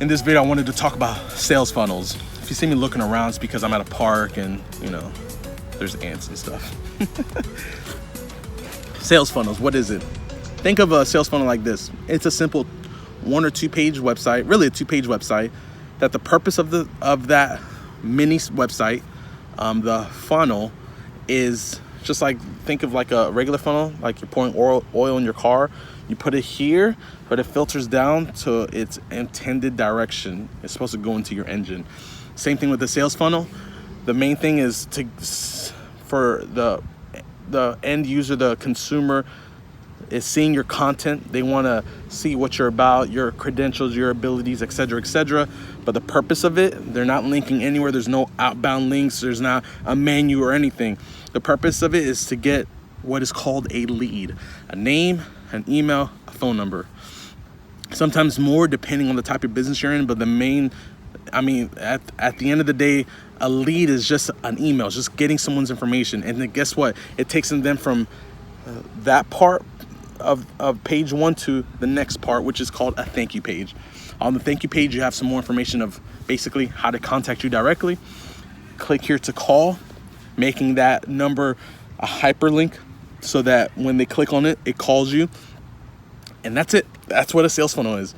In this video, I wanted to talk about sales funnels. If you see me looking around, it's because I'm at a park and, there's ants and stuff. Sales funnels, what is it? Think of a sales funnel like this. It's a simple 1 or 2 page website, really a 2-page website, that the purpose of that mini website, the funnel, is just like, think of like a regular funnel, like you're pouring oil in your car. You put it here, but it filters down to its intended direction. It's supposed to go into your engine. Same thing with the sales funnel. The main thing is for the end user, the consumer, is seeing your content. They want to see what you're about, your credentials, your abilities, etc., etc. But the purpose of it, they're not linking anywhere. There's no outbound links. There's not a menu or anything. The purpose of it is to get what is called a lead, a name, an email, a phone number. Sometimes more depending on the type of business you're in, but at the end of the day, a lead is just an email, it's just getting someone's information. And then guess what? It takes them from that part of page 1 to the next part, which is called a thank you page. On the thank you page, you have some more information of basically how to contact you directly. Click here to call, making that number a hyperlink so that when they click on it, it calls you. And that's it. That's what a sales funnel is.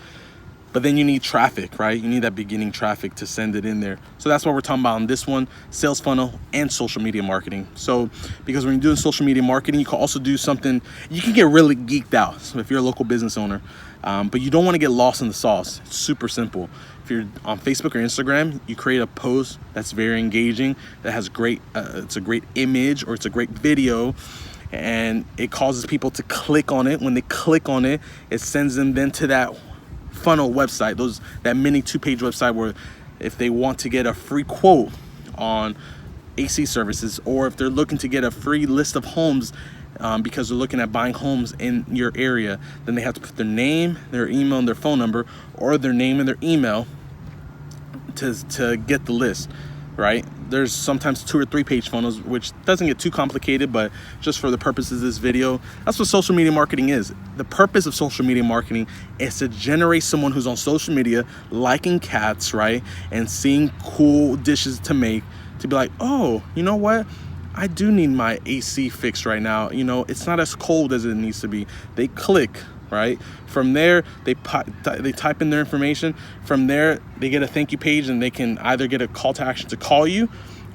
But then you need traffic, right? You need that beginning traffic to send it in there. So that's what we're talking about on this one, sales funnel and social media marketing. So because when you're doing social media marketing, you can also do something, you can get really geeked out. So if you're a local business owner, but you don't want to get lost in the sauce. It's super simple. If you're on Facebook or Instagram, you create a post that's very engaging, that has it's a great image or it's a great video, and it causes people to click on it. When they click on it, it sends them then to that funnel website, that mini 2-page website where if they want to get a free quote on AC services, or if they're looking to get a free list of homes because they're looking at buying homes in your area, then they have to put their name, their email, and their phone number, or their name and their email to get the list, right? There's sometimes 2 or 3-page funnels, which doesn't get too complicated, but just for the purposes of this video, that's what social media marketing is. The purpose of social media marketing is to generate someone who's on social media liking cats, right? And seeing cool dishes to make, to be like, oh, you know what? I do need my AC fixed right now. It's not as cold as it needs to be. They click, right? From there, they type in their information. From there, they get a thank you page, and they can either get a call to action to call you,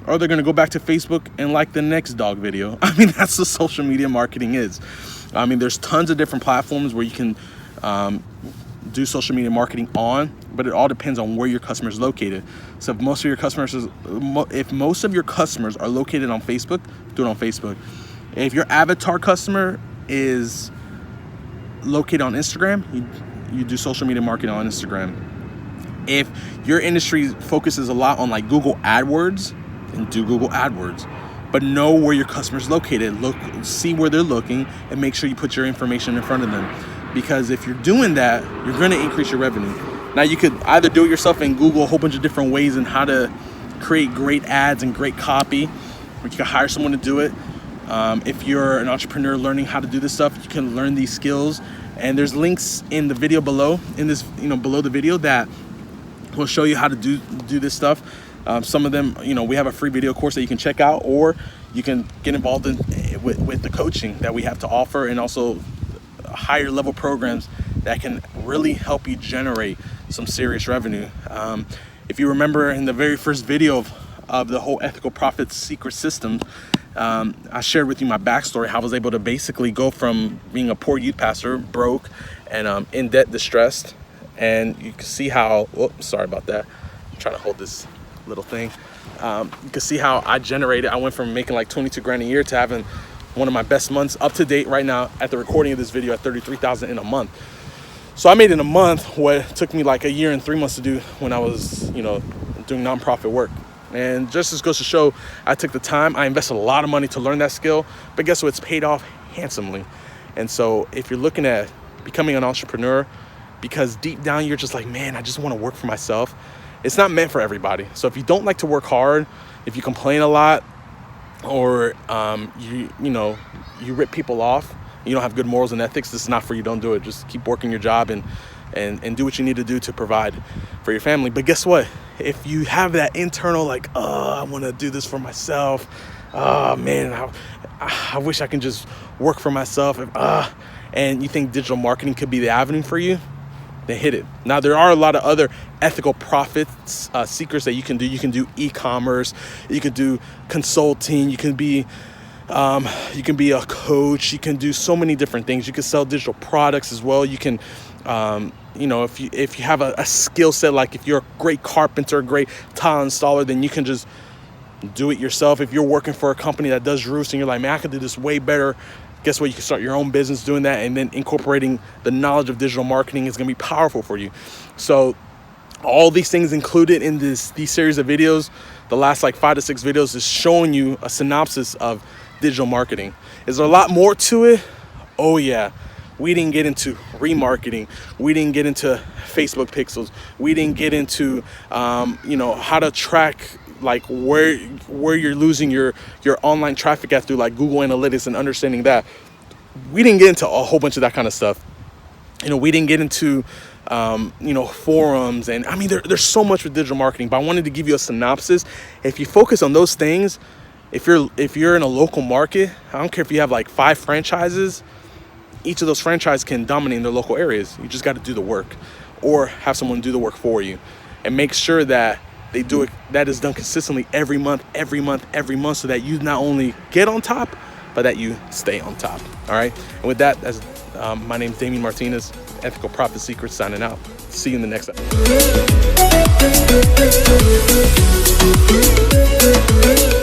or they're going to go back to Facebook and like the next dog video. That's what social media marketing is. There's tons of different platforms where you can do social media marketing on, but it all depends on where your customer is located. So if most of your customers are located on Facebook, do it on Facebook. If your avatar customer is located on Instagram, you do social media marketing on Instagram. If your industry focuses a lot on like Google AdWords, then do Google AdWords. But know where your customer is located. See where they're looking, and make sure you put your information in front of them. Because if you're doing that, you're going to increase your revenue. Now, you could either do it yourself and Google a whole bunch of different ways on how to create great ads and great copy, or you can hire someone to do it. If you're an entrepreneur learning how to do this stuff, you can learn these skills. And there's links in the video below, below the video, that will show you how to do this stuff. Some of them, we have a free video course that you can check out, or you can get involved with the coaching that we have to offer, and also higher level programs that can really help you generate some serious revenue. If you remember in the very first video of the whole ethical profit secret system, I shared with you my backstory, how I was able to basically go from being a poor youth pastor, broke, and in debt, distressed. And you can see how, sorry about that, I'm trying to hold this little thing. You can see how I went from making like 22 grand a year to having one of my best months up to date right now at the recording of this video at 33,000 in a month. So I made in a month what took me like a year and 3 months to do when I was, doing nonprofit work. And just as goes to show, I took the time, I invested a lot of money to learn that skill, but guess what? It's paid off handsomely. And so if you're looking at becoming an entrepreneur, because deep down you're just like, man, I just want to work for myself, it's not meant for everybody. So if you don't like to work hard, if you complain a lot, or you rip people off, you don't have good morals and ethics, this is not for you. Don't do it. Just keep working your job and and do what you need to do to provide for your family. But guess what? If you have that internal, like, oh, I want to do this for myself. Oh man, I wish I can just work for myself. And you think digital marketing could be the avenue for you, then hit it. Now, there are a lot of other ethical profits secrets that you can do. You can do e-commerce. You can do consulting. You can be a coach. You can do so many different things. You can sell digital products as well. You can, if you have a skill set, like if you're a great carpenter, a great tile installer, then you can just do it yourself. If you're working for a company that does roofs and you're like, man, I could do this way better, guess what? You can start your own business doing that, and then incorporating the knowledge of digital marketing is going to be powerful for you. So all these things included in these series of videos, the last like 5 to 6 videos, is showing you a synopsis of digital marketing. Is there a lot more to it? Oh yeah. We didn't get into remarketing. We didn't get into Facebook pixels. We didn't get into how to track like where you're losing your online traffic at through like Google Analytics and understanding that. We didn't get into a whole bunch of that kind of stuff. We didn't get into forums, and I mean there's so much with digital marketing, but I wanted to give you a synopsis. If you focus on those things, if you're in a local market, I don't care if you have like 5 franchises, each of those franchises can dominate in their local areas. You just got to do the work, or have someone do the work for you, and make sure that they do it, that is done consistently every month, so that you not only get on top, but that you stay on top. All right. And with that, my name is Damian Martinez, Ethical Profit Secrets, signing out. See you in the next episode.